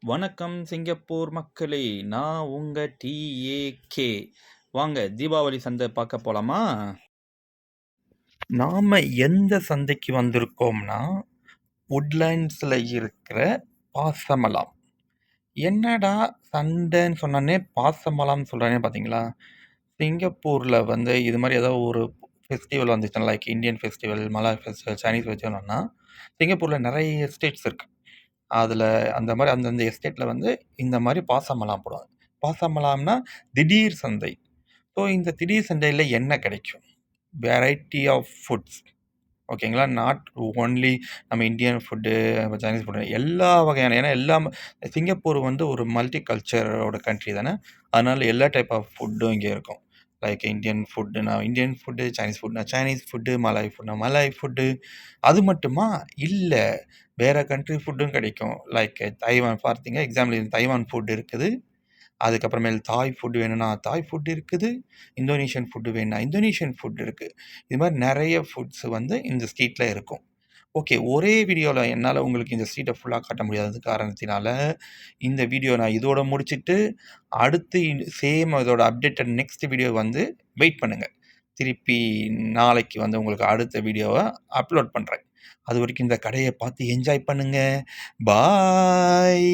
வணக்கம் சிங்கப்பூர் மக்களே! நான் உங்க டிஏகே. வாங்க தீபாவளி சந்தை பார்க்க போலாமா? நாம எந்த சந்தைக்கு வந்திருக்கோம்னா, உட்லண்ட்ஸ்ல இருக்கிற பாசமலாம். என்னடா சந்தைன்னு சொன்னோனே பாசமலாம்னு சொல்றானே பார்த்தீங்களா? சிங்கப்பூர்ல வந்து இது மாரி ஏதாவது ஒரு ஃபெஸ்டிவல் வந்துச்சுன்னா, like Indian festival, Malay festival, Chinese ஃபெஸ்டிவல்னா, சிங்கப்பூர்ல நெறைய எஸ்டேட்ஸ் இருக்கு. அதுல அந்த மாரி அந்தந்த எஸ்டேட்ல வந்து இந்த மாரி பாசமலாம் போடுவாங்க. பாசமலாம்னா திடீர் சந்தை. ஸோ இந்த திடீர் சந்தையில என்ன கிடைக்கும்? Variety of foods. ஓகேங்களா. நாட் ஒன்லி நம்ம இந்தியன் ஃபுட்டு, சைனீஸ் ஃபுட்டு எல்லா வகையான ஏன்னா சிங்கப்பூர் வந்து ஒரு மல்டி கல்ச்சரோட கண்ட்ரி தானே. அதனால எல்லா டைப் ஆஃப் ஃபுட்டும் இங்க இருக்கும். லைக் இந்தியன் ஃபுட்டுனா இந்தியன் ஃபுட்டு, சைனீஸ் ஃபுட்னா சைனீஸ் ஃபுட்டு, மலாய் ஃபுட்னா மலாய் ஃபுட்டு. அது மட்டுமா? இல்ல. வேற கண்ட்ரி ஃபுட்டும் கிடைக்கும். லைக் தைவான் பார்த்தீங்க எக்ஸாம்பிள் தைவான் ஃபுட் இருக்குது. அதுக்கப்புறமேல் தாய் ஃபுட் வேணும்னா தாய் ஃபுட் இருக்குது. இந்தோனேஷியன் ஃபுட் வேணும்னா இந்தோனேஷியன் ஃபுட் இருக்கு. இது மாரி நெறைய ஃபுட்ஸ் வந்து இந்த ஸ்ட்ரீட்ல இருக்கும். ஓகே. ஒரே வீடியோல என்னால உங்களுக்கு இந்த ஸ்ட்ரீட்ட ஃபுல்லா காட்ட முடியாதது காரணத்தினால, இந்த வீடியோ நான் இதோட முடிச்சுட்டு, அடுத்து சேம் அதோட அப்டேட்டட் நெக்ஸ்ட் வீடியோ வந்து வெயிட் பண்ணுங்க. திருப்பி நாளைக்கு வந்து உங்களுக்கு அடுத்த வீடியோவ அப்லோட் பண்றேன். அதுவரைக்கும் இந்த கடைய பார்த்து என்ஜாய் பண்ணுங்க. பாய்.